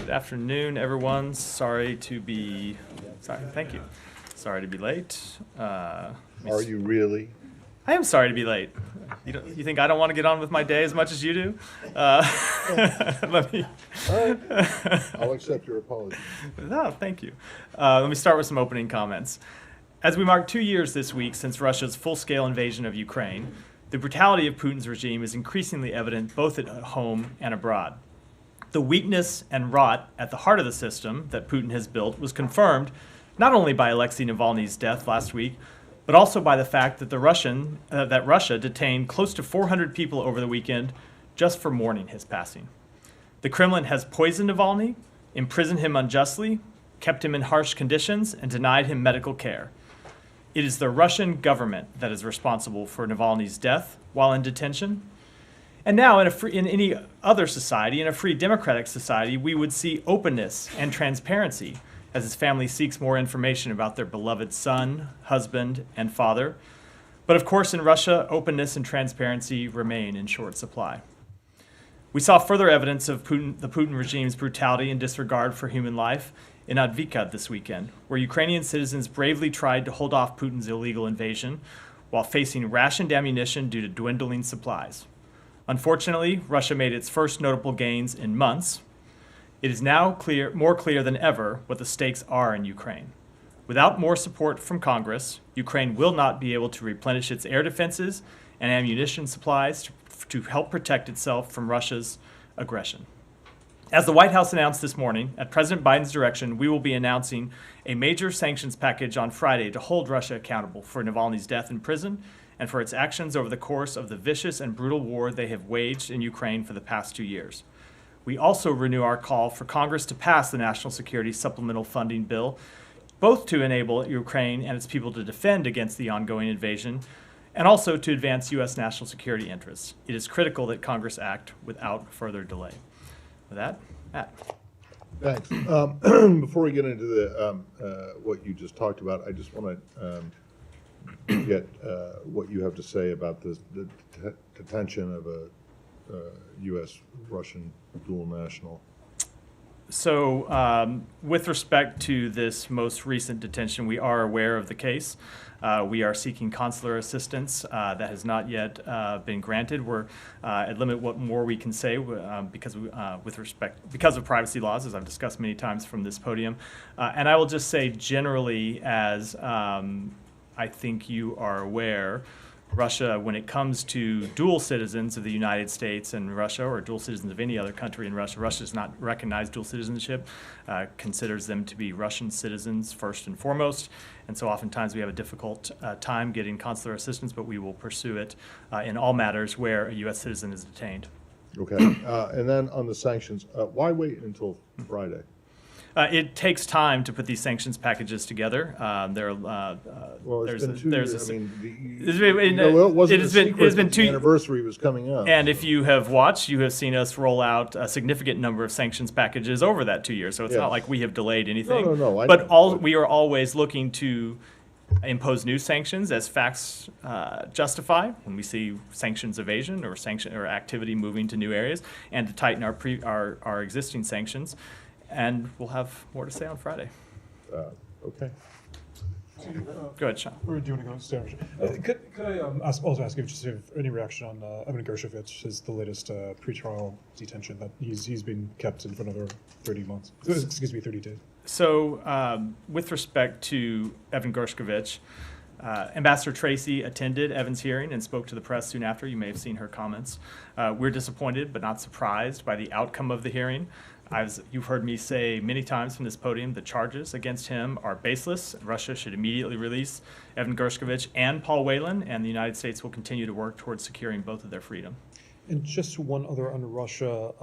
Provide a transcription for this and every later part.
Good afternoon, everyone. Thank you. Sorry to be late. Are you really? I am sorry to be late. You think I don't want to get on with my day as much as you do? Let me. All right. I'll accept your apology. No, thank you. Let me start with some opening comments. As we mark 2 years this week since Russia's full-scale invasion of Ukraine, the brutality of Putin's regime is increasingly evident both at home and abroad. The weakness and rot at the heart of the system that Putin has built was confirmed not only by Alexei Navalny's death last week, but also by the fact that Russia detained close to 400 people over the weekend just for mourning his passing. The Kremlin has poisoned Navalny, imprisoned him unjustly, kept him in harsh conditions, and denied him medical care. It is the Russian government that is responsible for Navalny's death while in detention. And now, in any other society, in a free democratic society, we would see openness and transparency as his family seeks more information about their beloved son, husband, and father. But of course, in Russia, openness and transparency remain in short supply. We saw further evidence of the Putin regime's brutality and disregard for human life in Advika this weekend, where Ukrainian citizens bravely tried to hold off Putin's illegal invasion while facing rationed ammunition due to dwindling supplies. Unfortunately, Russia made its first notable gains in months. It is now more clear than ever what the stakes are in Ukraine. Without more support from Congress, Ukraine will not be able to replenish its air defenses and ammunition supplies to help protect itself from Russia's aggression. As the White House announced this morning, at President Biden's direction, we will be announcing a major sanctions package on Friday to hold Russia accountable for Navalny's death in prison and for its actions over the course of the vicious and brutal war they have waged in Ukraine for the past 2 years. We also renew our call for Congress to pass the National Security Supplemental Funding Bill, both to enable Ukraine and its people to defend against the ongoing invasion, and also to advance U.S. national security interests. It is critical that Congress act without further delay. With that, Matt. Thanks. Before we get into the what you just talked about, I just want to get what you have to say about the detention of a U.S.-Russian dual national. So with respect to this most recent detention, we are aware of the case. We are seeking consular assistance that has not yet been granted. We're at limit what more we can say because of privacy laws, as I've discussed many times from this podium. And I will just say generally, as I think you are aware, Russia, when it comes to dual citizens of the United States and Russia, or dual citizens of any other country in Russia, Russia does not recognize dual citizenship, considers them to be Russian citizens first and foremost. And so oftentimes we have a difficult time getting consular assistance, but we will pursue it in all matters where a U.S. citizen is detained. Okay. And then on the sanctions, why wait until Friday? It takes time to put these sanctions packages together. Well, it's been 2 years. It has been 2 years. Anniversary was coming up. And if you have watched, you have seen us roll out a significant number of sanctions packages over that 2 years. So it's not like we have delayed anything. No. But we are always looking to impose new sanctions as facts justify when we see sanctions evasion or activity moving to new areas, and to tighten our existing sanctions. And we'll have more to say on Friday. Okay. Go ahead, Sean. Or do you want to go downstairs? Could I also ask if you just have any reaction on Evan Gershkovich, the latest pretrial detention that he's been kept in for another 30 days? So with respect to Evan Gershkovich, Ambassador Tracy attended Evan's hearing and spoke to the press soon after. You may have seen her comments. We're disappointed but not surprised by the outcome of the hearing. You've heard me say many times from this podium, the charges against him are baseless. Russia should immediately release Evan Gershkovich and Paul Whelan, and the United States will continue to work towards securing both of their freedom. And just one other on Russia,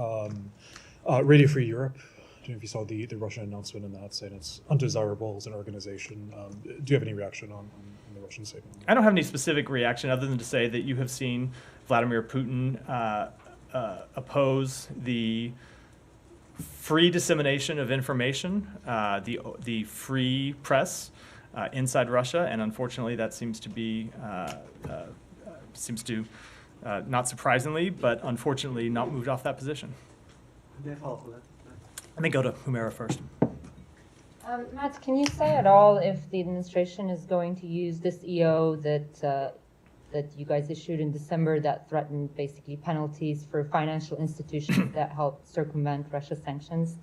Radio Free Europe. I don't know if you saw the Russian announcement in that, saying it's undesirable as an organization. Do you have any reaction on the Russian statement? I don't have any specific reaction other than to say that you have seen Vladimir Putin oppose the free dissemination of information, the free press inside Russia, and unfortunately that seems to not surprisingly, but unfortunately not moved off that position. May I follow up with Let me go to Humera first. Matt, can you say at all if the administration is going to use this EO that you guys issued in December that threatened basically penalties for financial institutions that helped circumvent Russia's sanctions?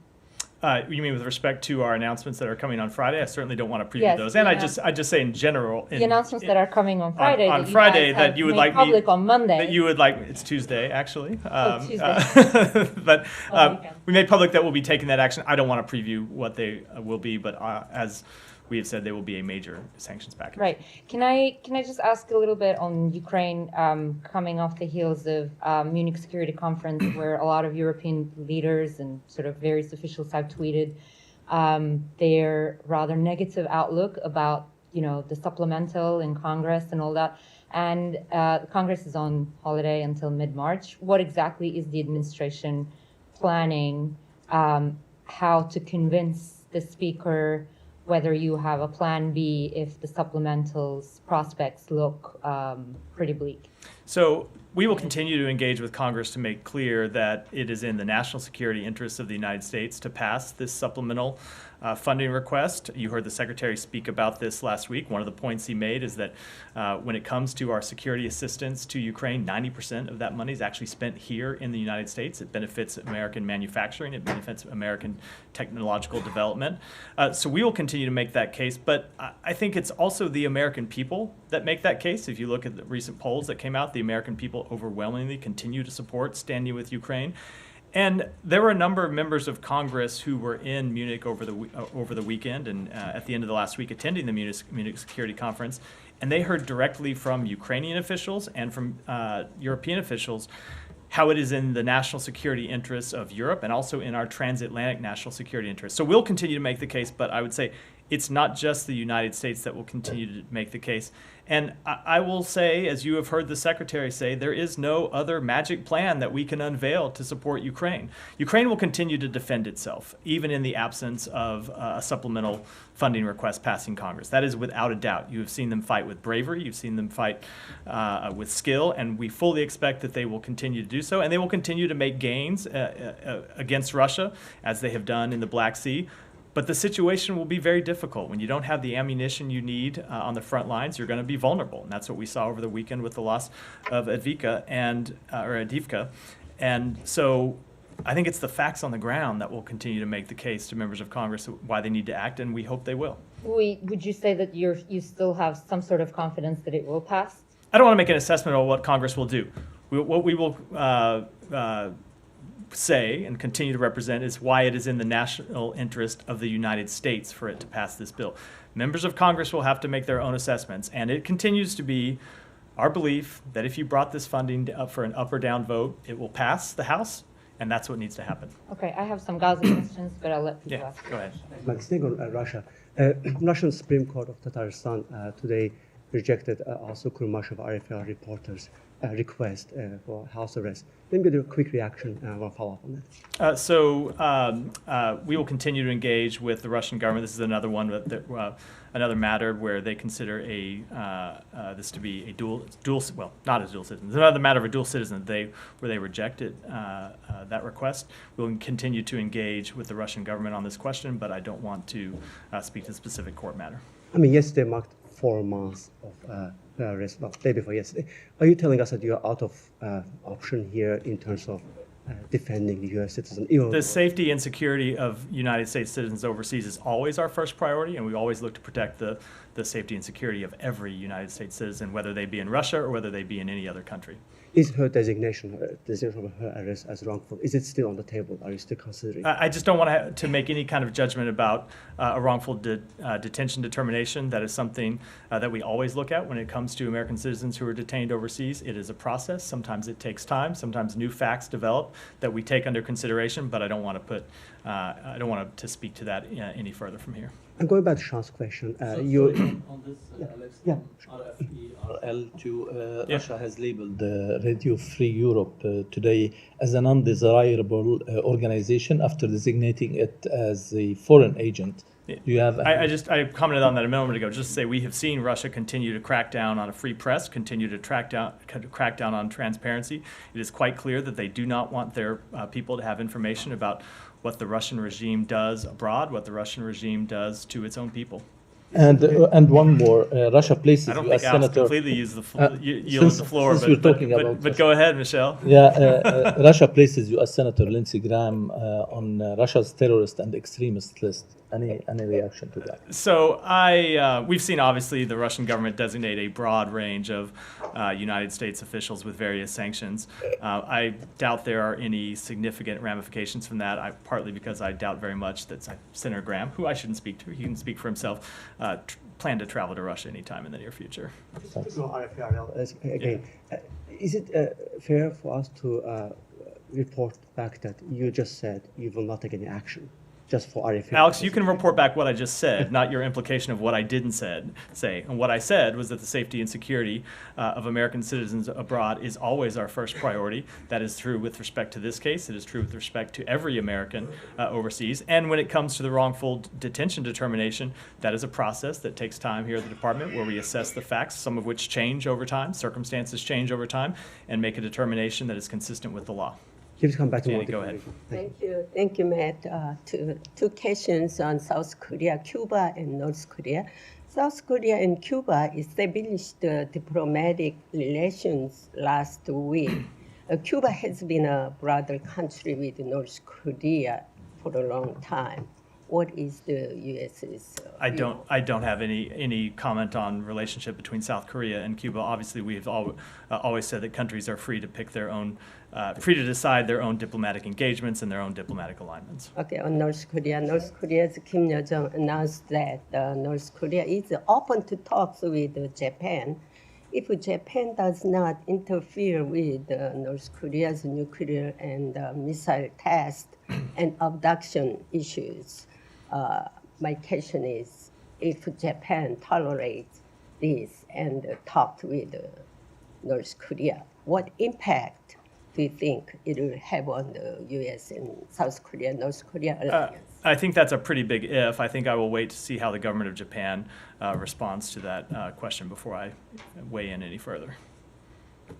You mean with respect to our announcements that are coming on Friday? I certainly don't want to preview Yes, those. And yeah. I just say in general. The announcements that are coming on Friday. On that you Friday guys that have you would made like public me, on Monday. that you would like. It's Tuesday actually. Tuesday. But weekend. we made public that we'll be taking that action. I don't want to preview what they will be, but as we have said, they will be a major sanctions package. Right. Can I just ask a little bit on Ukraine, coming off the heels of Munich Security Conference, where a lot of European leaders and sort of various officials have tweeted their rather negative outlook about, the supplemental in Congress and all that. And Congress is on holiday until mid-March. What exactly is the administration planning? How to convince the speaker? Whether you have a plan B if the supplementals prospects look pretty bleak. So we will continue to engage with Congress to make clear that it is in the national security interests of the United States to pass this supplemental funding request. You heard the Secretary speak about this last week. One of the points he made is that when it comes to our security assistance to Ukraine, 90% of that money is actually spent here in the United States. It benefits American manufacturing. It benefits American technological development. So we will continue to make that case. But I think it's also the American people that make that case. If you look at the recent polls that came out, the American people overwhelmingly continue to support standing with Ukraine. And there were a number of members of Congress who were in Munich over the weekend and at the end of the last week attending the Munich Security Conference, and they heard directly from Ukrainian officials and from European officials how it is in the national security interests of Europe and also in our transatlantic national security interests. So we'll continue to make the case, but I would say it's not just the United States that will continue to make the case. And I will say, as you have heard the Secretary say, there is no other magic plan that we can unveil to support Ukraine. Ukraine will continue to defend itself, even in the absence of a supplemental funding request passing Congress. That is without a doubt. You have seen them fight with bravery. You've seen them fight with skill, and we fully expect that they will continue to do so. And they will continue to make gains against Russia, as they have done in the Black Sea. But the situation will be very difficult. When you don't have the ammunition you need on the front lines, you're going to be vulnerable. And that's what we saw over the weekend with the loss of Avdiivka. And so I think it's the facts on the ground that will continue to make the case to members of Congress why they need to act, and we hope they will. Would you say that you still have some sort of confidence that it will pass? I don't want to make an assessment of what Congress will do. What we will say and continue to represent is why it is in the national interest of the United States for it to pass this bill. Members of Congress will have to make their own assessments, and it continues to be our belief that if you brought this funding up for an up or down vote, it will pass the House, and that's what needs to happen. Okay, I have some Gaza questions, but I'll let people ask. Go ahead. Staying on Russia, Russian Supreme Court of Tatarstan today rejected also Kurmashov RFL reporters' request for house arrest. Let me get a quick reaction and we'll follow up on that. We will continue to engage with the Russian government. This is another one another matter where they consider this to be a dual well, not a dual citizen. It's another matter of a dual citizen where they rejected that request. We'll continue to engage with the Russian government on this question, but I don't want to speak to the specific court matter. I mean, yesterday marked 4 months of arrest, well, day before yesterday. Are you telling us that you are out of option here in terms of defending the U.S. citizen? The safety and security of United States citizens overseas is always our first priority, and we always look to protect the safety and security of every United States citizen, whether they be in Russia or whether they be in any other country. Is her designation of her arrest as wrongful, is it still on the table? Are you still considering? I just don't want to make any kind of judgment about a wrongful detention determination. That is something that we always look at when it comes to American citizens who are detained overseas. It is a process. Sometimes it takes time. Sometimes new facts develop that we take under consideration. But I don't want to speak to that any further from here. And going back to Sean's question, on this, Alex, RFE-RL2, Russia has labeled Radio Free Europe today as an undesirable organization after designating it as a foreign agent. Do you have? I commented on that a moment ago. Just to say we have seen Russia continue to crack down on a free press, continue to crack down on transparency. It is quite clear that they do not want their people to have information about what the Russian regime does abroad, what the Russian regime does to its own people. And one more, Russia places I don't U.S. think Alex senator. completely yielded the floor, since we're talking but about go ahead, Michelle. Yeah, Russia places U.S. Senator Lindsey Graham on Russia's terrorist and extremist list. Any reaction to that? So we've seen obviously the Russian government designate a broad range of United States officials with various sanctions. I doubt there are any significant ramifications from that, partly because I doubt very much that Senator Graham, who I shouldn't speak to, he can speak for himself, plan to travel to Russia anytime in the near future. No, again, is it fair for us to report back that you just said you will not take any action? Just for RFA. Alex, you can report back what I just said, not your implication of what I didn't say. And what I said was that the safety and security of American citizens abroad is always our first priority. That is true with respect to this case. It is true with respect to every American overseas. And when it comes to the wrongful detention determination, that is a process that takes time here at the department where we assess the facts, some of which change over time, circumstances change over time, and make a determination that is consistent with the law. Please come back to Danny, go ahead. Thank you, Matt. Two questions on South Korea, Cuba, and North Korea. South Korea and Cuba established diplomatic relations last week. Cuba has been a brother country with North Korea for a long time. What is the U.S.'s I don't have any comment on relationship between South Korea and Cuba. Obviously, we've always said that countries are free to pick their own, free to decide their own diplomatic engagements and their own diplomatic alignments. Okay, on North Korea's Kim Yo-jong announced that North Korea is open to talks with Japan if Japan does not interfere with North Korea's nuclear and missile test and abduction issues. My question is, if Japan tolerates this and talked with North Korea, what impact do you think it will have on the U.S. and South Korea, North Korea alliance? I think that's a pretty big if. I think I will wait to see how the government of Japan responds to that question before I weigh in any further.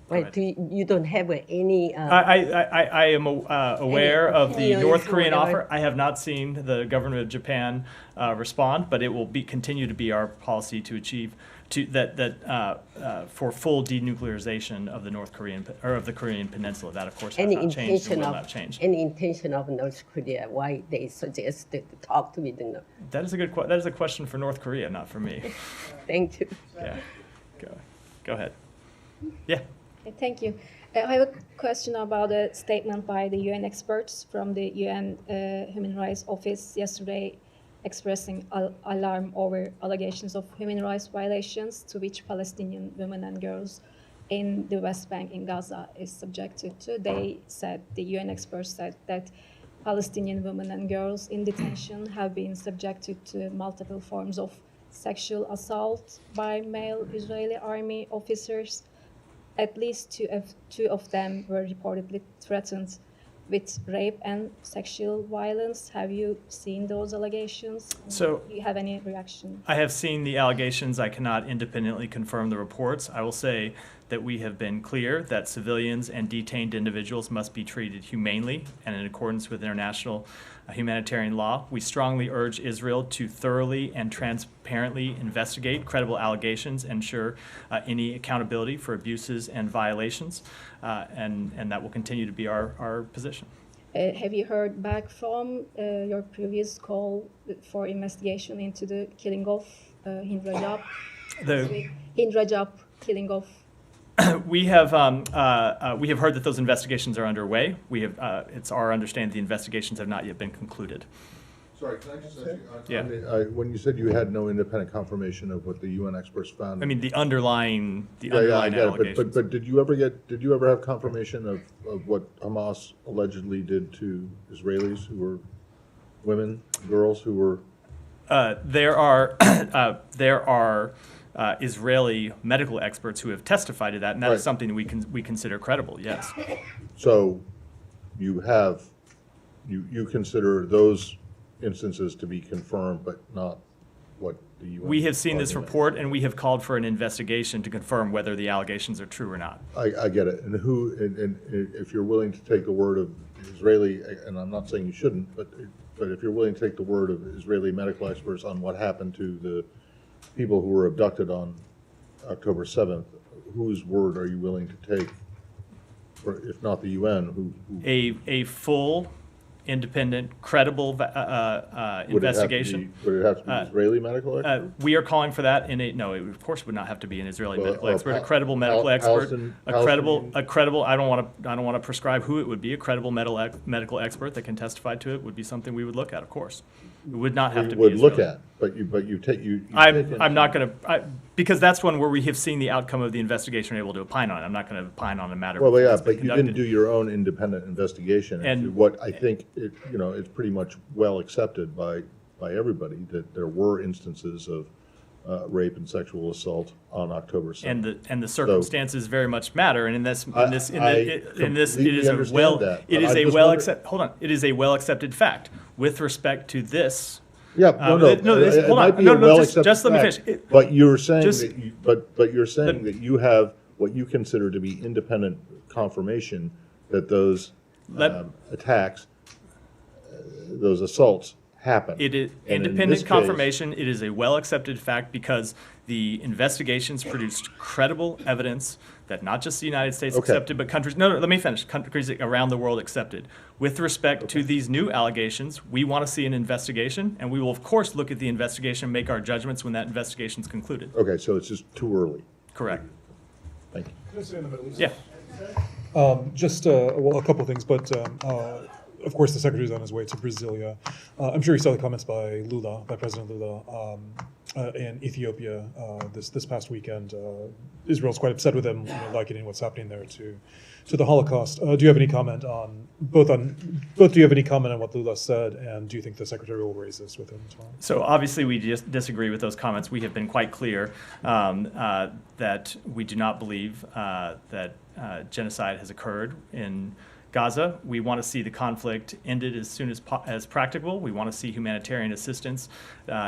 Right, you don't have any... I am aware of the opinions North or Korean whatever. offer. I have not seen the government of Japan respond, but it will continue to be our policy to achieve for full denuclearization of the North Korean or of the Korean Peninsula. That, of course, has not changed and will not change. Any intention of North Korea, why they suggested to talk with the... That is a question for North Korea, not for me. Thank you. Yeah, go ahead. Yeah. Thank you. I have a question about a statement by the UN experts from the UN Human Rights Office yesterday expressing alarm over allegations of human rights violations to which Palestinian women and girls in the West Bank in Gaza is subjected to. They said, the UN experts said that Palestinian women and girls in detention have been subjected to multiple forms of sexual assault by male Israeli army officers. At least two of them were reportedly threatened with rape and sexual violence. Have you seen those allegations? So, do you have any reaction? I have seen the allegations. I cannot independently confirm the reports. I will say that we have been clear that civilians and detained individuals must be treated humanely and in accordance with international humanitarian law. We strongly urge Israel to thoroughly and transparently investigate credible allegations, ensure any accountability for abuses and violations, and that will continue to be our position. Have you heard back from your previous call for investigation into the killing of Hind Rajab? Hind Rajab killing of. We have heard that those investigations are underway. It's our understanding the investigations have not yet been concluded. Sorry, can I just ask you, Yeah. when you said you had no independent confirmation of what the UN experts found? I mean, the underlying I get it, allegations. but did you ever have confirmation of what Hamas allegedly did to Israelis who were women, girls who were? There are Israeli medical experts who have testified to that, and that is something we consider credible. Yes. So, you consider those instances to be confirmed, but not what the UN. We have seen this argument. report, and we have called for an investigation to confirm whether the allegations are true or not. I get it. And and if you're willing to take the word of Israeli, and I'm not saying you shouldn't, but if you're willing to take the word of Israeli medical experts on what happened to the people who were abducted on October 7th, whose word are you willing to take? Or if not the UN, A full, independent, credible investigation. Would it have to be Israeli medical expert? We are calling for that no, it of course would not have to be an Israeli medical or expert. A credible medical expert, a credible. I don't want to prescribe who it would be. A credible medical expert that can testify to it would be something we would look at. Of course, it would not have to be. Would Israeli. look at, but you take. I'm not going to because that's one where we have seen the outcome of the investigation and able to opine on it. I'm not going to opine on a matter. Well, yeah, that's been but you conducted. didn't do your own independent investigation into what I think it's pretty much well accepted by everybody that there were instances of rape and sexual assault on October 7th. And the circumstances very much matter. And it is a well accepted fact with respect to this. Yeah, hold on. Just let me finish. But you're saying that you have what you consider to be independent confirmation that those attacks, those assaults happened. It is independent confirmation. It is a well accepted fact because the investigations produced credible evidence that not just the United States accepted, but countries. No, let me finish. Countries around the world accepted. With respect to these new allegations, we want to see an investigation, and we will of course look at the investigation and make our judgments when that investigation is concluded. Okay, so it's just too early. Correct. Thank you. Can I say in the Middle East? Yeah. Just a couple of things, but of course the secretary's on his way to Brasilia. I'm sure you saw the comments by President Lula in Ethiopia this past weekend. Israel's quite upset with him, likening what's happening there to the Holocaust. Do you have any comment on both? Do you have any comment on what Lula said, and do you think the secretary will raise this with him as well? So obviously we disagree with those comments. We have been quite clear that we do not believe that genocide has occurred in Gaza. We want to see the conflict ended as soon as practicable. We want to see humanitarian assistance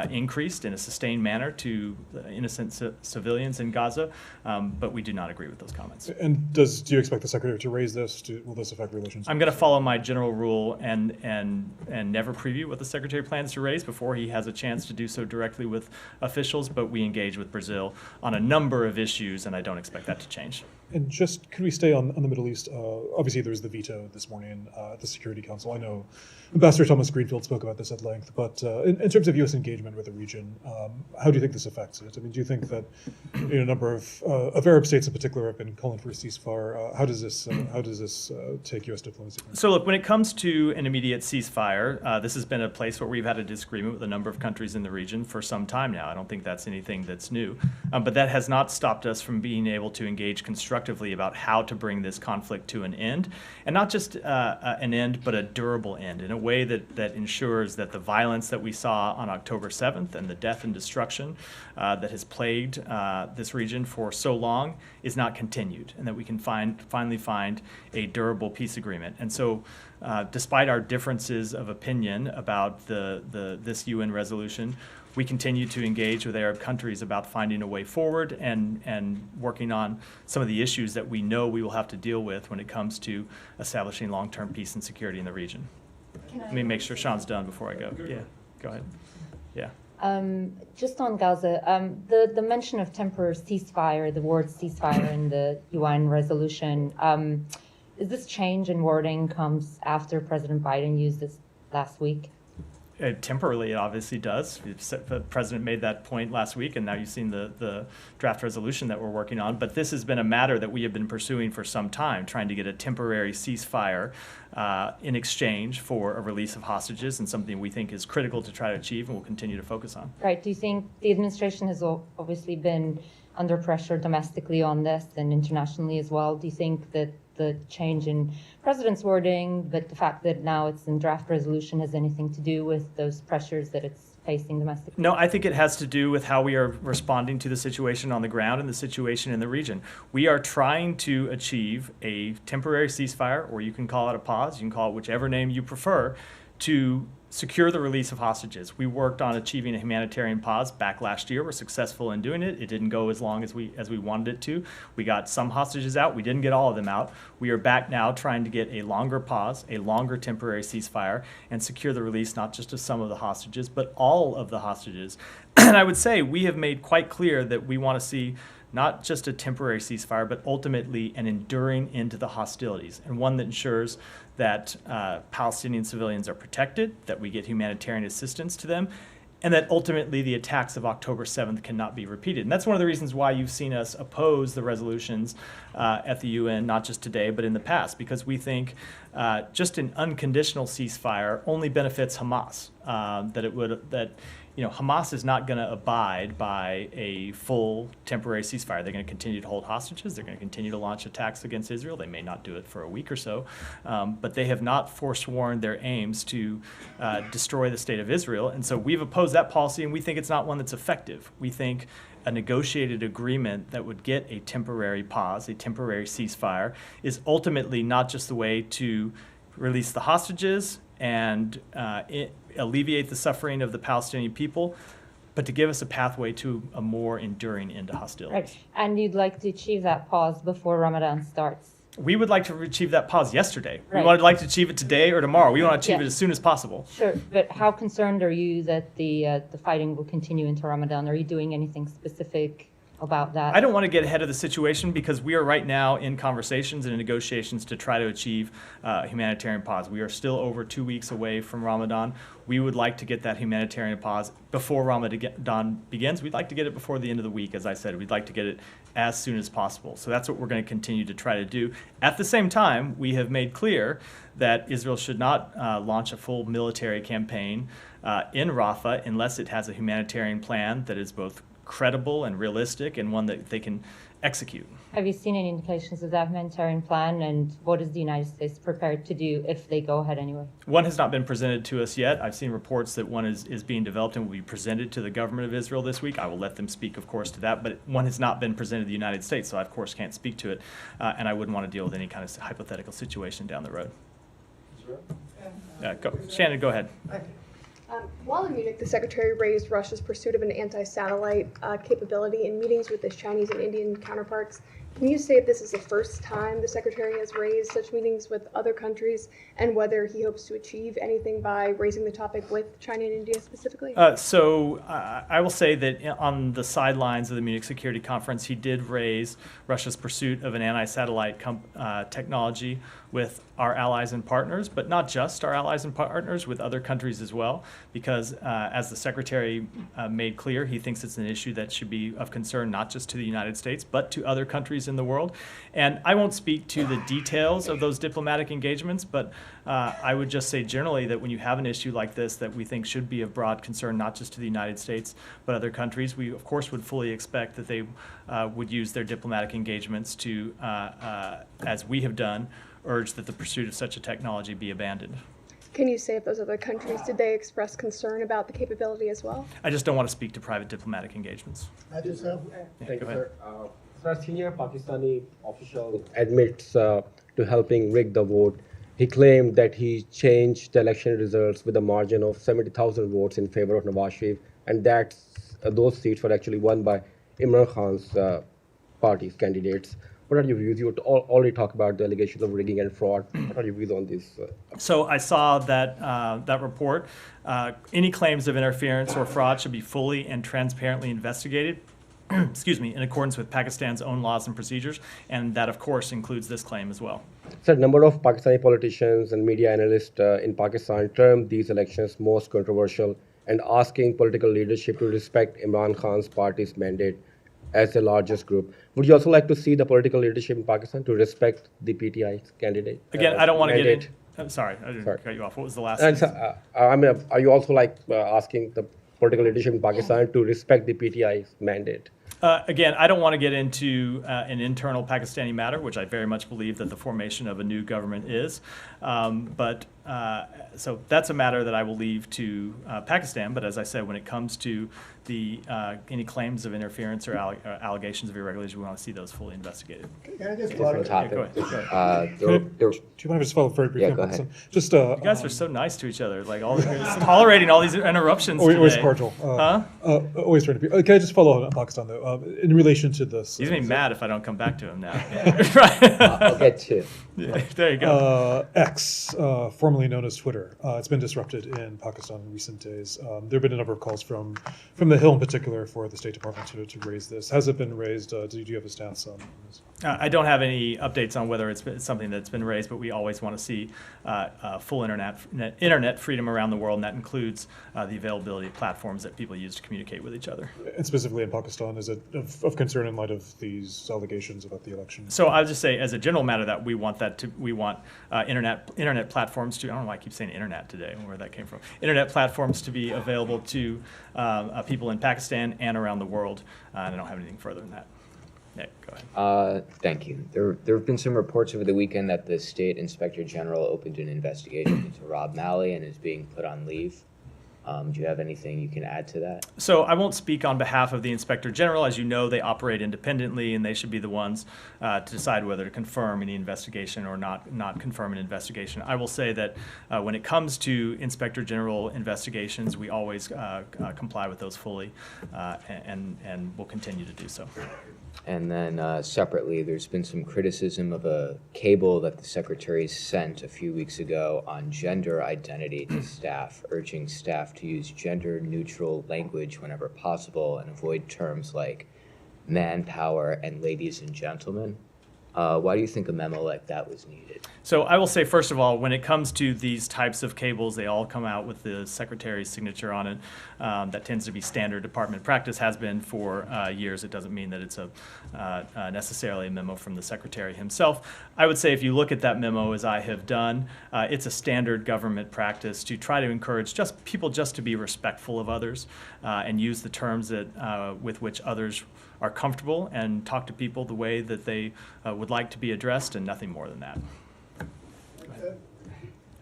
increased in a sustained manner to innocent civilians in Gaza, but we do not agree with those comments. And do you expect the secretary to raise this? Will this affect relations? I'm going to follow my general rule and never preview what the secretary plans to raise before he has a chance to do so directly with officials, but we engage with Brazil on a number of issues, and I don't expect that to change. And just, could we stay on the Middle East? Obviously, there's the veto this morning at the Security Council. I know Ambassador Thomas Greenfield spoke about this at length, but in terms of U.S. engagement with the region, how do you think this affects it? I mean, do you think that a number of Arab states in particular have been calling for a ceasefire? How does this take U.S. diplomacy? So look, when it comes to an immediate ceasefire, this has been a place where we've had a disagreement with a number of countries in the region for some time now. I don't think that's anything that's new, but that has not stopped us from being able to engage constructively about how to bring this conflict to an end, and not just an end, but a durable end in a way that ensures that the violence that we saw on October 7th and the death and destruction that has plagued this region for so long is not continued, and that we can finally find a durable peace agreement. And so despite our differences of opinion about this UN resolution, we continue to engage with Arab countries about finding a way forward and working on some of the issues that we know we will have to deal with when it comes to establishing long-term peace and security in the region. Let me make sure Sean's done before I go. Yeah, go ahead. Yeah. Just on Gaza, the mention of temporary ceasefire, the word ceasefire in the UN resolution, is this change in wording comes after President Biden used this last week? Temporarily, it obviously does. The president made that point last week, and now you've seen the draft resolution that we're working on. But this has been a matter that we have been pursuing for some time, trying to get a temporary ceasefire in exchange for a release of hostages, and something we think is critical to try to achieve and we'll continue to focus on. Right. Do you think the administration has obviously been under pressure domestically on this and internationally as well? Do you think that the change in president's wording, but the fact that now it's in draft resolution has anything to do with those pressures that it's facing domestically? No, I think it has to do with how we are responding to the situation on the ground and the situation in the region. We are trying to achieve a temporary ceasefire, or you can call it a pause, you can call it whichever name you prefer, to secure the release of hostages. We worked on achieving a humanitarian pause back last year. We're successful in doing it. It didn't go as long as we wanted it to. We got some hostages out. We didn't get all of them out. We are back now trying to get a longer pause, a longer temporary ceasefire, and secure the release not just of some of the hostages, but all of the hostages. And I would say we have made quite clear that we want to see not just a temporary ceasefire, but ultimately an enduring end to the hostilities, and one that ensures that Palestinian civilians are protected, that we get humanitarian assistance to them, and that ultimately the attacks of October 7th cannot be repeated. And that's one of the reasons why you've seen us oppose the resolutions at the UN, not just today, but in the past, because we think just an unconditional ceasefire only benefits Hamas, Hamas is not going to abide by a full temporary ceasefire. They're going to continue to hold hostages. They're going to continue to launch attacks against Israel. They may not do it for a week or so, but they have not forsworn their aims to destroy the state of Israel. And so we've opposed that policy, and we think it's not one that's effective. We think a negotiated agreement that would get a temporary pause, a temporary ceasefire, is ultimately not just the way to release the hostages and alleviate the suffering of the Palestinian people, but to give us a pathway to a more enduring end to hostilities. Right. And you'd like to achieve that pause before Ramadan starts? We would like to achieve that pause yesterday. Right. We would like to achieve it today or tomorrow. We want to achieve it as soon as possible. Sure, but how concerned are you that the fighting will continue into Ramadan? Are you doing anything specific about that? I don't want to get ahead of the situation because we are right now in conversations and in negotiations to try to achieve a humanitarian pause. We are still over 2 weeks away from Ramadan. We would like to get that humanitarian pause before Ramadan begins. We'd like to get it before the end of the week, as I said. We'd like to get it as soon as possible. So that's what we're going to continue to try to do. At the same time, we have made clear that Israel should not launch a full military campaign in Rafah unless it has a humanitarian plan that is both credible and realistic and one that they can execute. Have you seen any indications of that humanitarian plan, and what is the United States prepared to do if they go ahead anyway? One has not been presented to us yet. I've seen reports that one is being developed and will be presented to the government of Israel this week. I will let them speak, of course, to that, but one has not been presented to the United States, so I, of course, can't speak to it, and I wouldn't want to deal with any kind of hypothetical situation down the road. Shannon, go ahead. While in Munich, the Secretary raised Russia's pursuit of an anti-satellite capability in meetings with its Chinese and Indian counterparts. Can you say if this is the first time the Secretary has raised such meetings with other countries, and whether he hopes to achieve anything by raising the topic with China and India specifically? I will say that on the sidelines of the Munich Security Conference, he did raise Russia's pursuit of an anti-satellite technology with our allies and partners, but not just our allies and partners, with other countries as well, because as the Secretary made clear, he thinks it's an issue that should be of concern not just to the United States, but to other countries in the world. And I won't speak to the details of those diplomatic engagements, but I would just say generally that when you have an issue like this that we think should be of broad concern not just to the United States, but other countries, we of course would fully expect that they would use their diplomatic engagements to, as we have done, urge that the pursuit of such a technology be abandoned. Can you say if those other countries, did they express concern about the capability as well? I just don't want to speak to private diplomatic engagements. Thank you, sir. Sir, senior Pakistani official admits to helping rig the vote. He claimed that he changed the election results with a margin of 70,000 votes in favor of Nawaz Sharif, and that those seats were actually won by Imran Khan's party's candidates. What are your views? You already talked about the allegations of rigging and fraud. What are your views on this? So I saw that report. Any claims of interference or fraud should be fully and transparently investigated. Excuse me, in accordance with Pakistan's own laws and procedures, and that, of course, includes this claim as well. Sir, a number of Pakistani politicians and media analysts in Pakistan termed these elections most controversial and asking political leadership to respect Imran Khan's party's mandate as the largest group. Would you also like to see the political leadership in Pakistan to respect the PTI's candidate? Again, I don't want to get into... I'm sorry, I didn't cut you off. What was the last thing? Are you also asking the political leadership in Pakistan to respect the PTI's mandate? Again, I don't want to get into an internal Pakistani matter, which I very much believe that the formation of a new government is. But so that's a matter that I will leave to Pakistan. But as I said, when it comes to the any claims of interference or allegations of irregularities, we want to see those fully investigated. Can I just Different follow? topic. Go ahead. Do you mind if I just follow very briefly? Yeah, on go Pakistan? ahead. Just You guys are so nice to each other, like tolerating all these interruptions always today. cordial. Huh? Always trying to be. Can I just follow on Pakistan though? In relation to this, He's gonna be mad if I don't come back to him now. Right. I'll get two. Yeah, there you go. X, formerly known as Twitter, it's been disrupted in Pakistan in recent days. There have been a number of calls from the Hill in particular for the State Department to raise this. Has it been raised? Do you have a stance on this? I don't have any updates on whether it's something that's been raised, but we always want to see full internet freedom around the world, and that includes the availability of platforms that people use to communicate with each other. And specifically in Pakistan, is it of concern in light of these allegations about the election? So I'll just say, as a general matter, that we want internet platforms to. I don't know why I keep saying internet today, where that came from. Internet platforms to be available to people in Pakistan and around the world. And I don't have anything further than that. Yeah, go ahead. Thank you. There have been some reports over the weekend that the State Inspector General opened an investigation into Rob Malley and is being put on leave. Do you have anything you can add to that? So I won't speak on behalf of the Inspector General. As you know, they operate independently, and they should be the ones to decide whether to confirm any investigation or not confirm an investigation. I will say that when it comes to Inspector General investigations, we always comply with those fully, and will continue to do so. And then separately, there's been some criticism of a cable that the Secretary sent a few weeks ago on gender identity to staff, urging staff to use gender-neutral language whenever possible and avoid terms like manpower and ladies and gentlemen. Why do you think a memo like that was needed? So I will say, first of all, when it comes to these types of cables, they all come out with the Secretary's signature on it. That tends to be standard department practice, has been for years. It doesn't mean that it's necessarily a memo from the Secretary himself. I would say if you look at that memo, as I have done, it's a standard government practice to try to encourage people to be respectful of others and use the terms that with which others are comfortable and talk to people the way that they would like to be addressed, and nothing more than that.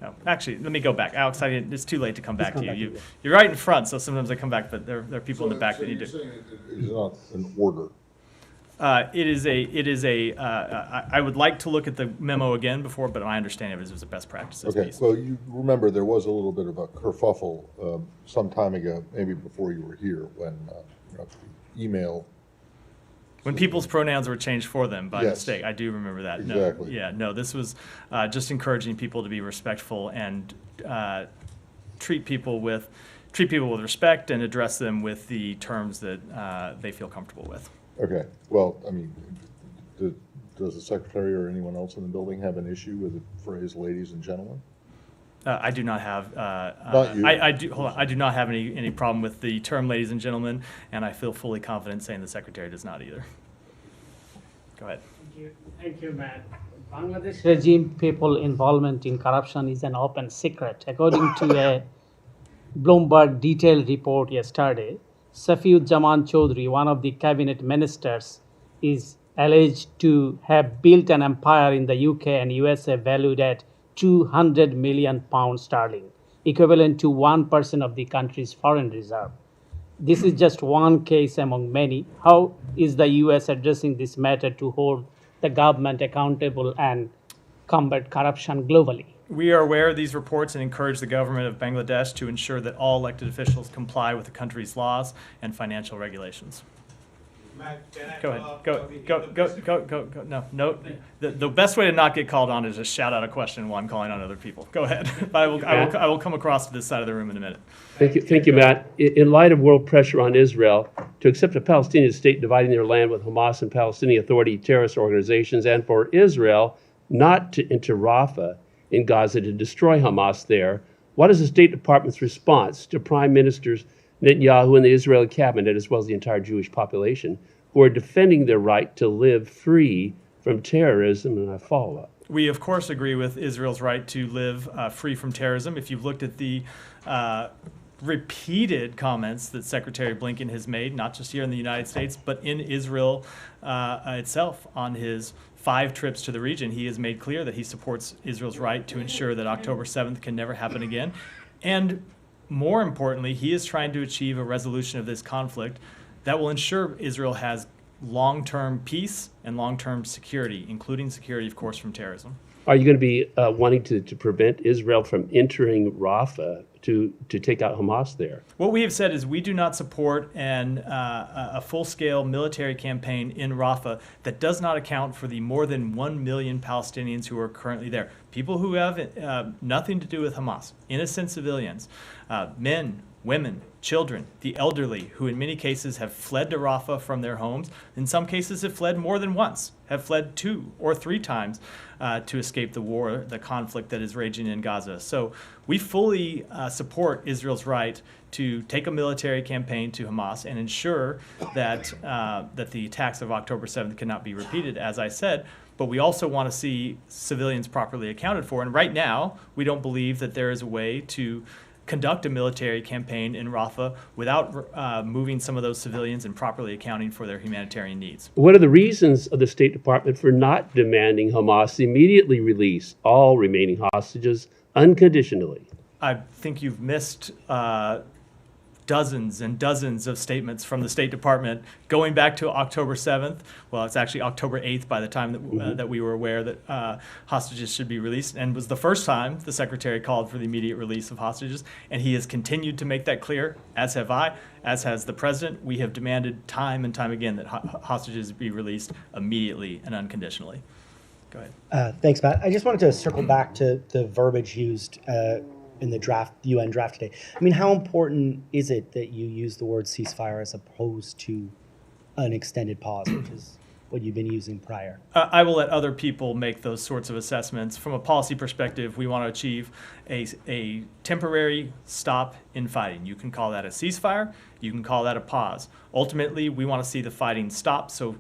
Oh, actually, let me go back. Alex, it's too late to come back to you. You're right in front, so sometimes I come back, but there are people in the back that need to. So you're saying it is not an order? I would like to look at the memo again before, but my understanding of it was a best practices Okay, piece. well, you remember there was a little bit of a kerfuffle some time ago, maybe before you were here, when email. When people's pronouns were changed for them by Yes. mistake. I do remember that. Exactly. No, this was just encouraging people to be respectful and treat people with respect and address them with the terms that they feel comfortable with. Okay, well, I mean, does the secretary or anyone else in the building have an issue with the phrase "ladies and gentlemen"? I do not have. Not you. I do. Hold on. I do not have any problem with the term "ladies and gentlemen," and I feel fully confident saying the secretary does not either. Go ahead. Thank you, Matt. Bangladesh regime people involvement in corruption is an open secret. According to a Bloomberg detailed report yesterday, Safiuজ্জামান Chaudhry, one of the cabinet ministers, is alleged to have built an empire in the UK and USA valued at £200 million sterling, equivalent to 1% of the country's foreign reserve. This is just one case among many. How is the US addressing this matter to hold the government accountable and combat corruption globally? We are aware of these reports and encourage the government of Bangladesh to ensure that all elected officials comply with the country's laws and financial regulations. Go ahead. Go. No. The best way to not get called on is to shout out a question while I'm calling on other people. Go ahead. But I will come across to this side of the room in a minute. Thank you, Matt. In light of world pressure on Israel to accept a Palestinian state dividing their land with Hamas and Palestinian Authority terrorist organizations, and for Israel not to enter Rafah in Gaza to destroy Hamas there, what is the State Department's response to Prime Ministers Netanyahu and the Israeli cabinet, as well as the entire Jewish population, who are defending their right to live free from terrorism? And I follow up. We, of course, agree with Israel's right to live free from terrorism. If you've looked at the repeated comments that Secretary Blinken has made, not just here in the United States, but in Israel itself. On his 5 trips to the region, he has made clear that he supports Israel's right to ensure that October 7th can never happen again. And more importantly, he is trying to achieve a resolution of this conflict that will ensure Israel has long-term peace and long-term security, including security, of course, from terrorism. Are you going to be wanting to prevent Israel from entering Rafah to take out Hamas there? What we have said is we do not support a full-scale military campaign in Rafah that does not account for the more than 1 million Palestinians who are currently there. People who have nothing to do with Hamas, innocent civilians, men, women, children, the elderly, who in many cases have fled to Rafah from their homes, in some cases have fled more than once, have fled 2 or 3 times to escape the war, the conflict that is raging in Gaza. So we fully support Israel's right to take a military campaign to Hamas and ensure that, that the attacks of October 7th cannot be repeated, as I said. But we also want to see civilians properly accounted for. And right now, we don't believe that there is a way to conduct a military campaign in Rafah without moving some of those civilians and properly accounting for their humanitarian needs. What are the reasons of the State Department for not demanding Hamas immediately release all remaining hostages unconditionally? I think you've missed dozens and dozens of statements from the State Department going back to October 7th. Well, it's actually October 8th by the time that, that we were aware that hostages should be released, and was the first time the Secretary called for the immediate release of hostages, and he has continued to make that clear, as have I, as has the President. We have demanded time and time again that hostages be released immediately and unconditionally. Go ahead. Thanks, Matt. I just wanted to circle back to the verbiage used in the draft, UN draft today. I mean, how important is it that you use the word ceasefire as opposed to an extended pause, which is what you've been using prior? I will let other people make those sorts of assessments. From a policy perspective, we want to achieve a temporary stop in fighting. You can call that a ceasefire. You can call that a pause. Ultimately, we want to see the fighting stop so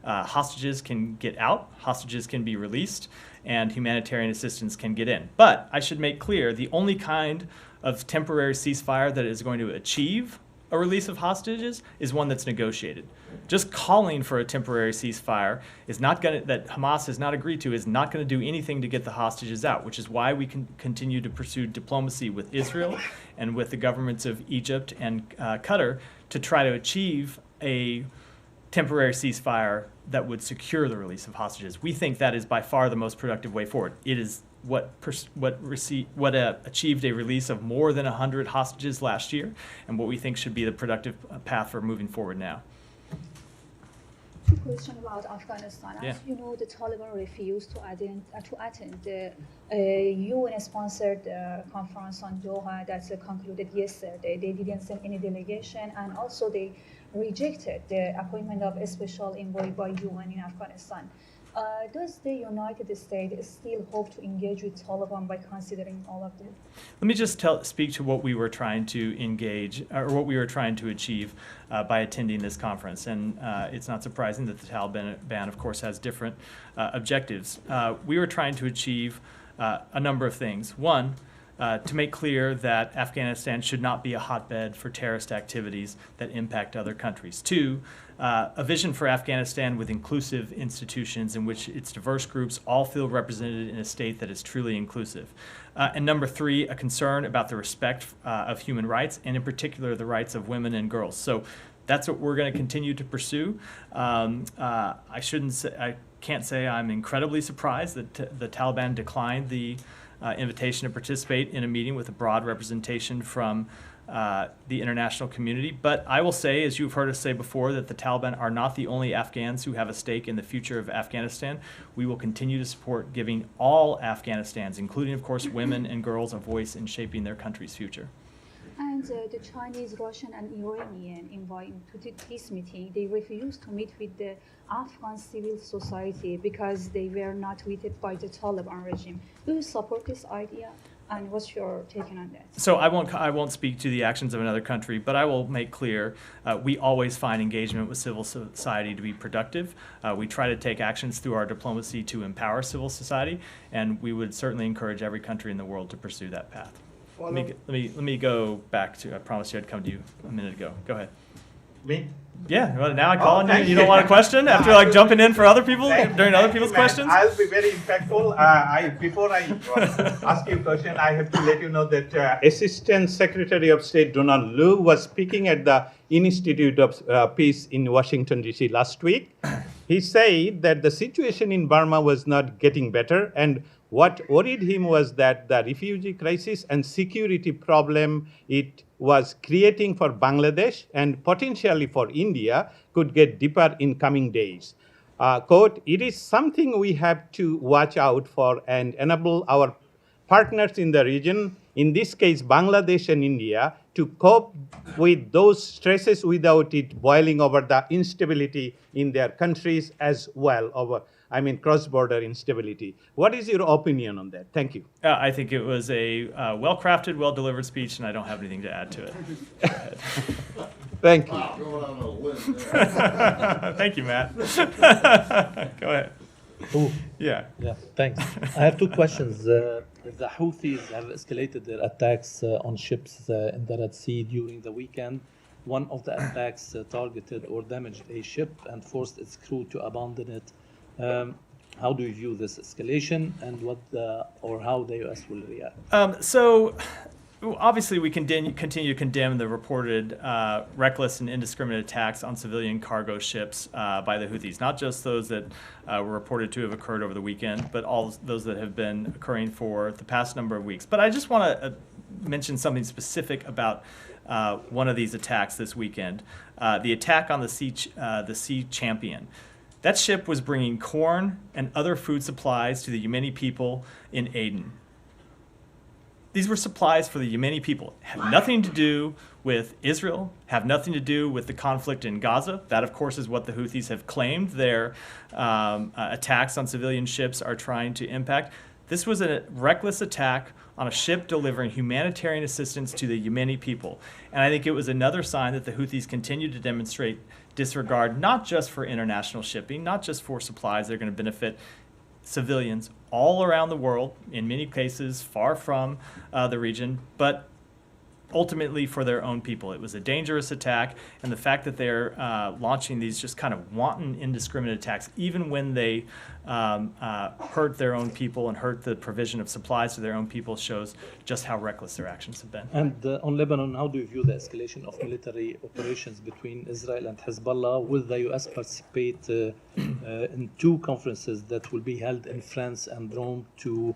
hostages can get out, hostages can be released, and humanitarian assistance can get in. But I should make clear, the only kind of temporary ceasefire that is going to achieve a release of hostages is one that's negotiated. Just calling for a temporary ceasefire is not going to, that Hamas has not agreed to, is not going to do anything to get the hostages out, which is why we can continue to pursue diplomacy with Israel and with the governments of Egypt and Qatar to try to achieve a temporary ceasefire that would secure the release of hostages. We think that is by far the most productive way forward. It is what achieved a release of more than 100 hostages last year, and what we think should be the productive path for moving forward now. Two questions about Afghanistan. Yeah. As you know, the Taliban refused to attend the UN-sponsored conference on Doha that concluded yesterday. They didn't send any delegation, and also they rejected the appointment of a special envoy by UN in Afghanistan. Does the United States still hope to engage with Taliban by considering all of this? Let me just speak to what we were trying to engage, or what we were trying to achieve by attending this conference. And it's not surprising that the Taliban, of course, has different objectives. We were trying to achieve a number of things. One, to make clear that Afghanistan should not be a hotbed for terrorist activities that impact other countries. Two, a vision for Afghanistan with inclusive institutions in which its diverse groups all feel represented in a state that is truly inclusive. And number three, a concern about the respect of human rights, and in particular the rights of women and girls. So that's what we're going to continue to pursue. I can't say I'm incredibly surprised that the Taliban declined the invitation to participate in a meeting with a broad representation from the international community. But I will say, as you've heard us say before, that the Taliban are not the only Afghans who have a stake in the future of Afghanistan. We will continue to support giving all Afghanistans, including, of course, women and girls, a voice in shaping their country's future. And the Chinese, Russian, and Iranian invited to this meeting, they refused to meet with the Afghan civil society because they were not treated by the Taliban regime. Do you support this idea? And what's your take on that? So I won't speak to the actions of another country, but I will make clear we always find engagement with civil society to be productive. We try to take actions through our diplomacy to empower civil society, and we would certainly encourage every country in the world to pursue that path. Let me go back to. I promised you I'd come to you a minute ago. Go ahead. Me? Yeah. Well, now I call on you. You don't want a question after like jumping in for other people during other people's questions. I'll be very impactful. Before I ask you a question, I have to let you know that Assistant Secretary of State Donald Lu was speaking at the Institute of Peace in Washington, D.C. last week. He said that the situation in Burma was not getting better, and what worried him was that the refugee crisis and security problem it was creating for Bangladesh and potentially for India could get deeper in coming days. Quote, it is something we have to watch out for and enable our partners in the region, in this case Bangladesh and India, to cope with those stresses without it boiling over the instability in their countries as well, cross-border instability. What is your opinion on that? Thank you. I think it was a well-crafted, well-delivered speech, and I don't have anything to add to it. Go ahead. Thank you. Thank you, Matt. Go ahead. Oh, yeah. Yeah, thanks. I have two questions. The Houthis have escalated their attacks on ships in the Red Sea during the weekend. One of the attacks targeted or damaged a ship and forced its crew to abandon it. How do you view this escalation, and how the U.S. will react? So, obviously, we continue to condemn the reported reckless and indiscriminate attacks on civilian cargo ships by the Houthis, not just those that were reported to have occurred over the weekend, but all those that have been occurring for the past number of weeks. But I just want to mention something specific about one of these attacks this weekend, the attack on the Sea Champion. That ship was bringing corn and other food supplies to the Yemeni people in Aden. These were supplies for the Yemeni people. Have nothing to do with Israel, have nothing to do with the conflict in Gaza. That, of course, is what the Houthis have claimed their attacks on civilian ships are trying to impact. This was a reckless attack on a ship delivering humanitarian assistance to the Yemeni people. And I think it was another sign that the Houthis continue to demonstrate disregard, not just for international shipping, not just for supplies that are going to benefit civilians all around the world, in many cases far from the region, but ultimately for their own people. It was a dangerous attack, and the fact that they're launching these just kind of wanton, indiscriminate attacks, even when they hurt their own people and hurt the provision of supplies to their own people, shows just how reckless their actions have been. And on Lebanon, how do you view the escalation of military operations between Israel and Hezbollah? Will the U.S. participate in two conferences that will be held in France and Rome to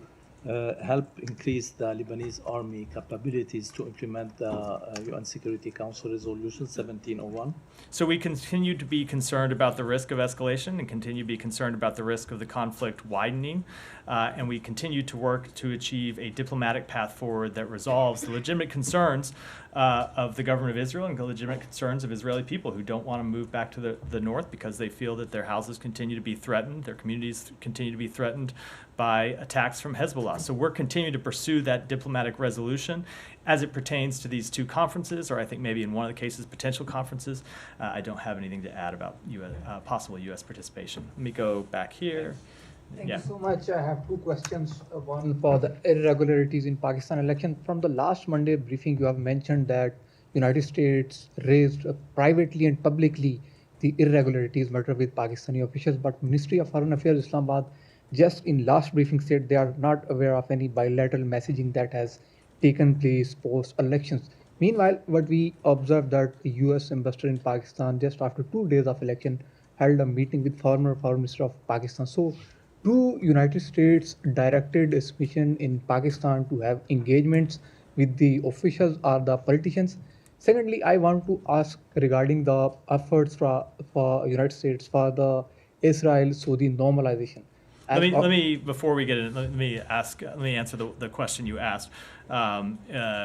help increase the Lebanese army capabilities to implement the UN Security Council Resolution 1701? So we continue to be concerned about the risk of escalation and continue to be concerned about the risk of the conflict widening. And we continue to work to achieve a diplomatic path forward that resolves the legitimate concerns of the government of Israel and the legitimate concerns of Israeli people who don't want to move back to the north because they feel that their houses continue to be threatened, their communities continue to be threatened by attacks from Hezbollah. So we're continuing to pursue that diplomatic resolution as it pertains to these two conferences, or I think maybe in one of the cases, potential conferences. I don't have anything to add about possible U.S. participation. Let me go back here. Thank you so much. I have two questions. One for the irregularities in Pakistan election. From the last Monday briefing, you have mentioned that United States raised privately and publicly the irregularities matter with Pakistani officials, but Ministry of Foreign Affairs Islamabad just in last briefing said they are not aware of any bilateral messaging that has taken place post elections. Meanwhile, what we observed that the US ambassador in Pakistan just after 2 days of election held a meeting with former Foreign Minister of Pakistan. So do United States directed its mission in Pakistan to have engagements with the officials or the politicians? Secondly, I want to ask regarding the efforts for United States for the Israel-Saudi normalization. Let me before we get in, let me answer the question you asked,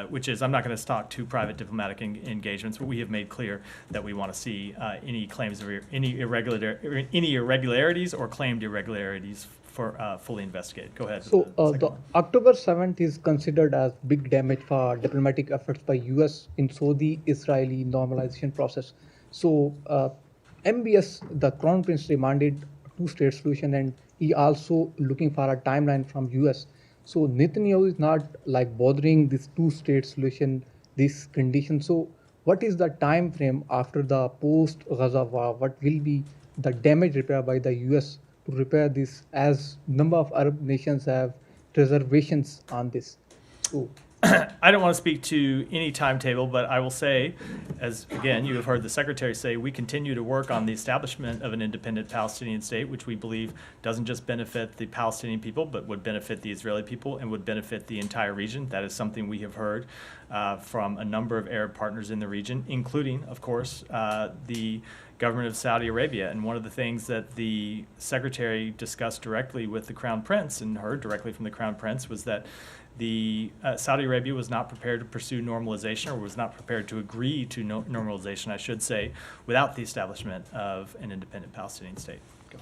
which is I'm not going to talk to private diplomatic engagements, but we have made clear that we want to see any claims of any irregularities or claimed irregularities for fully investigated. Go ahead. So the October 7th is considered as big damage for diplomatic efforts by US in Saudi-Israeli normalization process. So MBS, the Crown Prince demanded two-state solution, and he also looking for a timeline from US. So Netanyahu is not like bothering this two-state solution, this condition. So what is the time frame after the post-Gaza war? What will be the damage repaired by the US to repair this, as number of Arab nations have reservations on this? So I don't want to speak to any timetable, but I will say, as again, you have heard the Secretary say, we continue to work on the establishment of an independent Palestinian state, which we believe doesn't just benefit the Palestinian people, but would benefit the Israeli people and would benefit the entire region. That is something we have heard from a number of Arab partners in the region, including, of course, the government of Saudi Arabia. And one of the things that the Secretary discussed directly with the Crown Prince and heard directly from the Crown Prince was that the Saudi Arabia was not prepared to pursue normalization, or was not prepared to agree to normalization, I should say, without the establishment of an independent Palestinian state. Go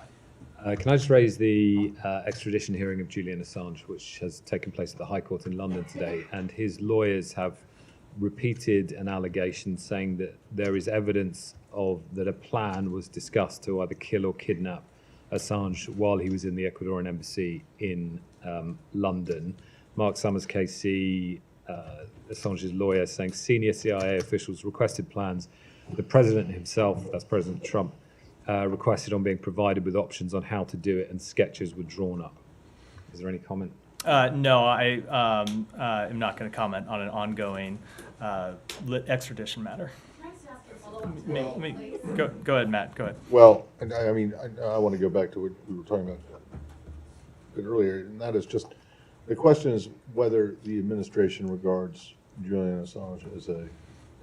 ahead. Can I just raise the extradition hearing of Julian Assange, which has taken place at the High Court in London today, and his lawyers have repeated an allegation saying that there is evidence that a plan was discussed to either kill or kidnap Assange while he was in the Ecuadorian embassy in London. Mark Summers, KC, Assange's lawyer, saying senior CIA officials requested plans. The president himself, that's President Trump, requested on being provided with options on how to do it, and sketches were drawn up. Is there any comment? No, I am not going to comment on an ongoing extradition matter. Go ahead, Matt. Go ahead. Well, and I mean, I want to go back to what we were talking about a bit earlier, and that is just, the question is whether the administration regards Julian Assange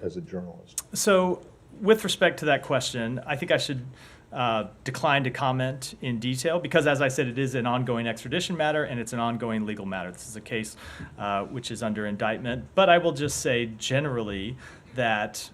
as a journalist. So, with respect to that question, I think I should decline to comment in detail because, as I said, it is an ongoing extradition matter and it's an ongoing legal matter. This is a case which is under indictment. But I will just say generally that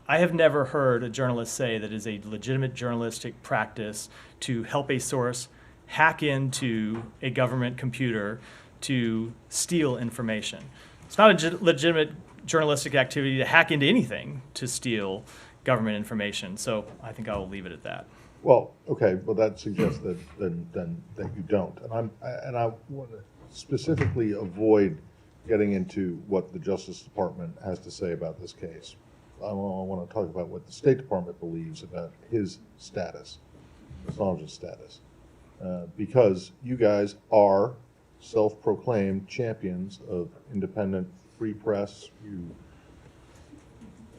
I have never heard a journalist say that it is a legitimate journalistic practice to help a source hack into a government computer to steal information. It's not a legitimate journalistic activity to hack into anything to steal government information. So I think I will leave it at that. Well, okay, well that suggests that that you don't, and I want to specifically avoid getting into what the Justice Department has to say about this case. I want to talk about what the State Department believes about his status, Assange's status. Because you guys are self-proclaimed champions of independent free press. You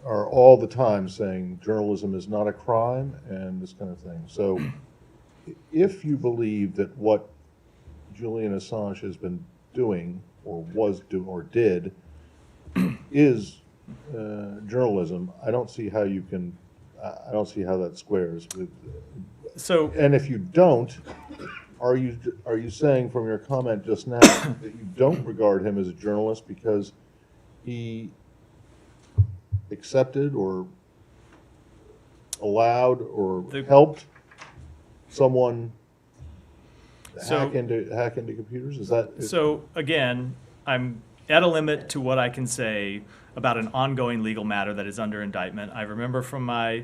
are all the time saying journalism is not a crime and this kind of thing. So if you believe that what Julian Assange has been doing or was doing or did is journalism, I don't see how you can, I don't see how that squares with. So, and if you don't, are you saying from your comment just now that you don't regard him as a journalist because he accepted or allowed or helped someone hack into computers? Is that so? Again, I'm at a limit to what I can say about an ongoing legal matter that is under indictment. I remember from my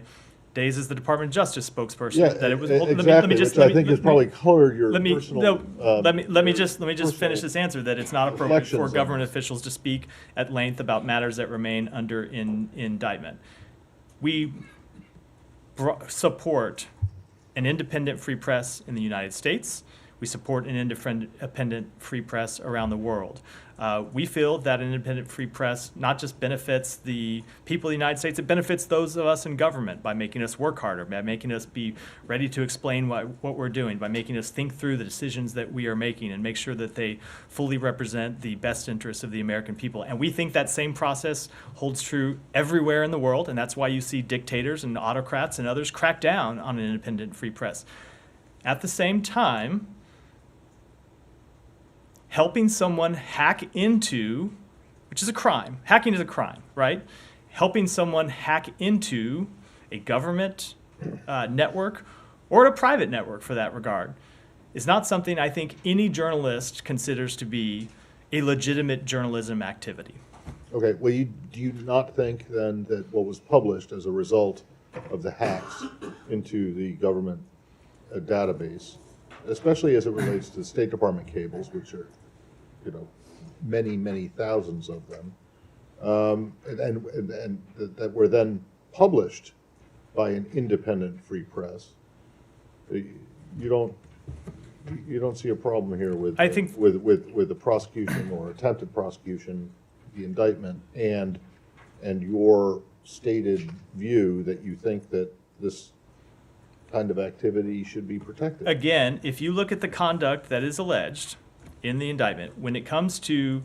days as the Department of Justice spokesperson that it was exactly. Let me just, which I think has probably colored your personal. Let me just finish this answer. That it's not appropriate for government officials to speak at length about matters that remain under indictment. We support an independent free press in the United States. We support an independent free press around the world. We feel that an independent free press not just benefits the people of the United States, it benefits those of us in government by making us work harder, by making us be ready to explain what we're doing, by making us think through the decisions that we are making and make sure that they fully represent the best interests of the American people. And we think that same process holds true everywhere in the world, and that's why you see dictators and autocrats and others crack down on an independent free press. At the same time, helping someone hack into, which is a crime. Hacking is a crime, right? Helping someone hack into a government network or a private network for that regard is not something I think any journalist considers to be a legitimate journalism activity. Okay, well, do you not think then that what was published as a result of the hacks into the government database, especially as it relates to State Department cables, which are many thousands of them, and that were then published by an independent free press. You don't see a problem here with I think with the prosecution or attempted prosecution, the indictment, and your stated view that you think that this kind of activity should be protected. Again, if you look at the conduct that is alleged in the indictment, when it comes to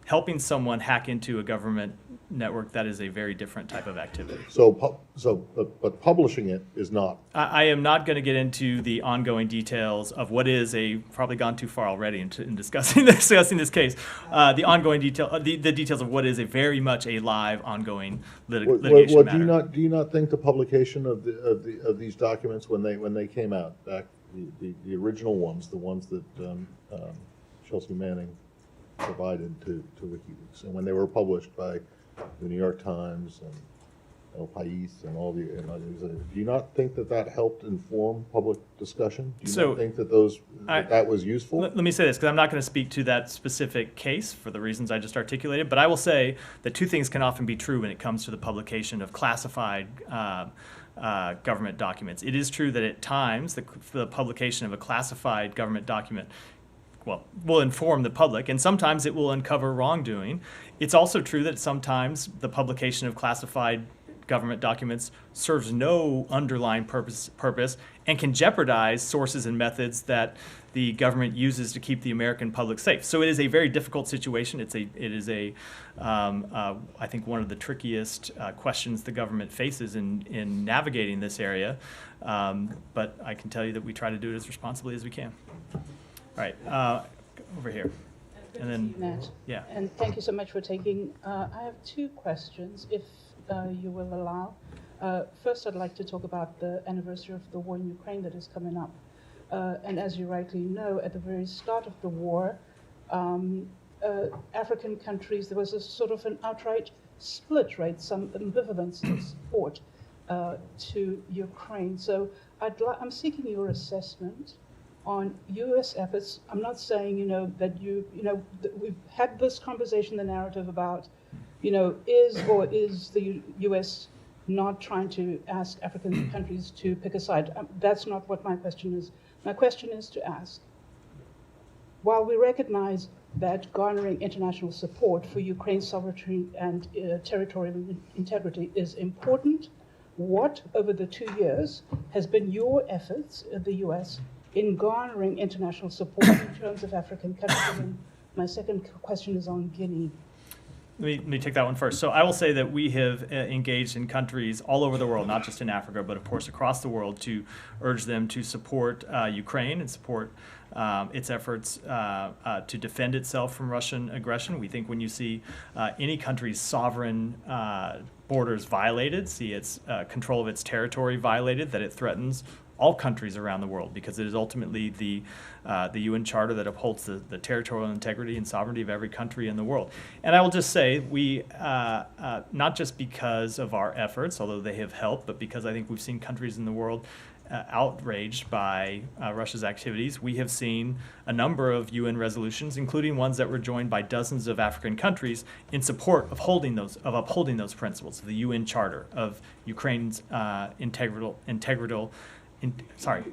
helping someone hack into a government network, that is a very different type of activity. But publishing it is not. I am not going to get into the ongoing details of what is probably gone too far already in discussing this case. The ongoing the details of what is very much a live, ongoing litigation matter. Do you not think the publication of these documents when they came out back, the original ones, the ones that Chelsea Manning provided to WikiLeaks, and when they were published by the New York Times and El País and all the others, do you not think that helped inform public discussion? Do you not think that that was useful? Let me say this, because I'm not going to speak to that specific case for the reasons I just articulated, but I will say that two things can often be true when it comes to the publication of classified government documents. It is true that at times the publication of a classified government document will inform the public, and sometimes it will uncover wrongdoing. It's also true that sometimes the publication of classified government documents serves no underlying purpose and can jeopardize sources and methods that the government uses to keep the American public safe. So it is a very difficult situation. It is I think one of the trickiest questions the government faces in navigating this area. But I can tell you that we try to do it as responsibly as we can. All right, over here. And then, Matt. Yeah. And thank you so much for taking. I have two questions, if you will allow. First, I'd like to talk about the anniversary of the war in Ukraine that is coming up. And as you rightly know, at the very start of the war, African countries, there was a sort of an outright split, right? Some ambivalence in support to Ukraine. So I'm seeking your assessment on U.S. efforts. I'm not saying, that that we've had this conversation, the narrative about, is the U.S. not trying to ask African countries to pick a side? That's not what my question is. My question is to ask, while we recognize that garnering international support for Ukraine's sovereignty and territorial integrity is important, what, over the 2 years, has been your efforts at the U.S. in garnering international support in terms of African countries? And my second question is on Guinea. Let me take that one first. So I will say that we have engaged in countries all over the world, not just in Africa, but of course across the world, to urge them to support Ukraine and support its efforts to defend itself from Russian aggression. We think when you see any country's sovereign borders violated, see its control of its territory violated, that it threatens all countries around the world, because it is ultimately the UN Charter that upholds the territorial integrity and sovereignty of every country in the world. And I will just say, we, not just because of our efforts, although they have helped, but because I think we've seen countries in the world outraged by Russia's activities. We have seen a number of UN resolutions, including ones that were joined by dozens of African countries, in support of upholding those principles of the UN Charter, of Ukraine's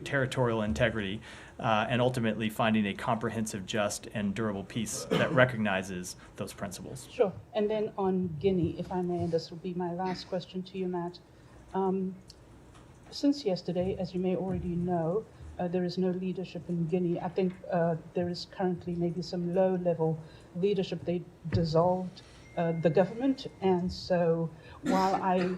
territorial integrity, and ultimately finding a comprehensive, just, and durable peace that recognizes those principles. Sure. And then on Guinea, if I may, and this will be my last question to you, Matt. Since yesterday, as you may already know, there is no leadership in Guinea. I think there is currently maybe some low-level leadership. They dissolved the government, and so while I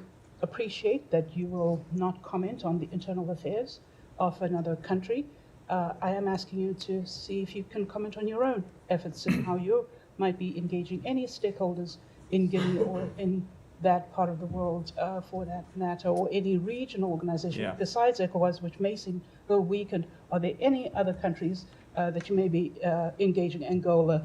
appreciate that you will not comment on the internal affairs of another country, I am asking you to see if you can comment on your own efforts and how you might be engaging any stakeholders in Guinea or in that part of the world, for that matter, or any regional organization besides ECOWAS, which may seem a little weakened. Are there any other countries that you may be engaging? Angola,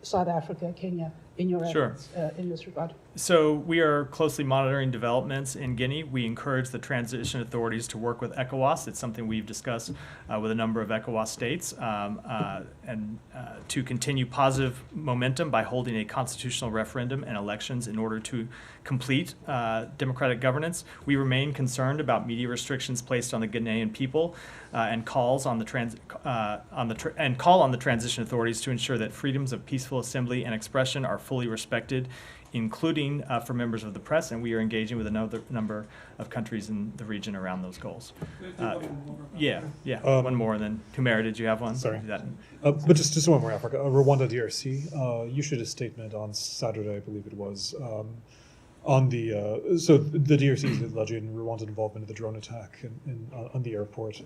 South Africa, Kenya, in your Sure. efforts in this regard? So we are closely monitoring developments in Guinea. We encourage the transition authorities to work with ECOWAS. It's something we've discussed with a number of ECOWAS states, and to continue positive momentum by holding a constitutional referendum and elections in order to complete democratic governance. We remain concerned about media restrictions placed on the Ghanaian people and call on the transition authorities to ensure that freedoms of peaceful assembly and expression are fully respected, including for members of the press, and we are engaging with another number of countries in the region around those goals. Yeah. One more, and then Humera, did you have one? Sorry. Do that. But just one more, Africa. Rwanda DRC, you issued a statement on Saturday, I believe it was, on the, so the DRC is alleging Rwandan involvement in the drone attack on the airport.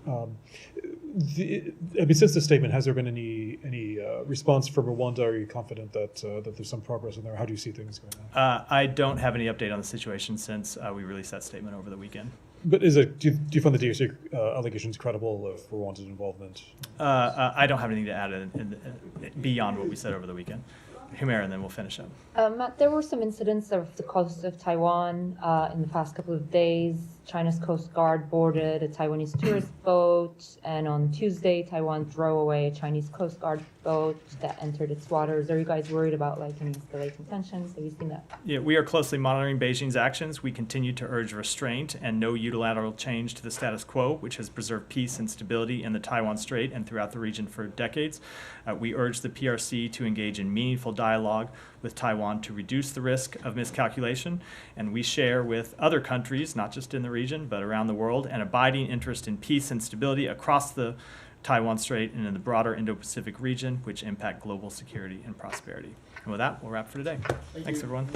Since the statement, has there been any response from Rwanda? Are you confident that there's some progress in there? How do you see things going on? I don't have any update on the situation since we released that statement over the weekend. But do you find the DRC allegations credible of Rwandan involvement? I don't have anything to add beyond what we said over the weekend. Humera, and then we'll finish up. Matt, there were some incidents of the coast of Taiwan in the past couple of days. China's Coast Guard boarded a Taiwanese tourist boat, and on Tuesday, Taiwan drove away a Chinese Coast Guard boat that entered its waters. Are you guys worried about any escalating tensions? Have you seen that? Yeah, we are closely monitoring Beijing's actions. We continue to urge restraint and no unilateral change to the status quo, which has preserved peace and stability in the Taiwan Strait and throughout the region for decades. We urge the PRC to engage in meaningful dialogue with Taiwan to reduce the risk of miscalculation, and we share with other countries, not just in the region, but around the world, an abiding interest in peace and stability across the Taiwan Strait and in the broader Indo-Pacific region, which impact global security and prosperity. And with that, we'll wrap for today. Thanks, everyone.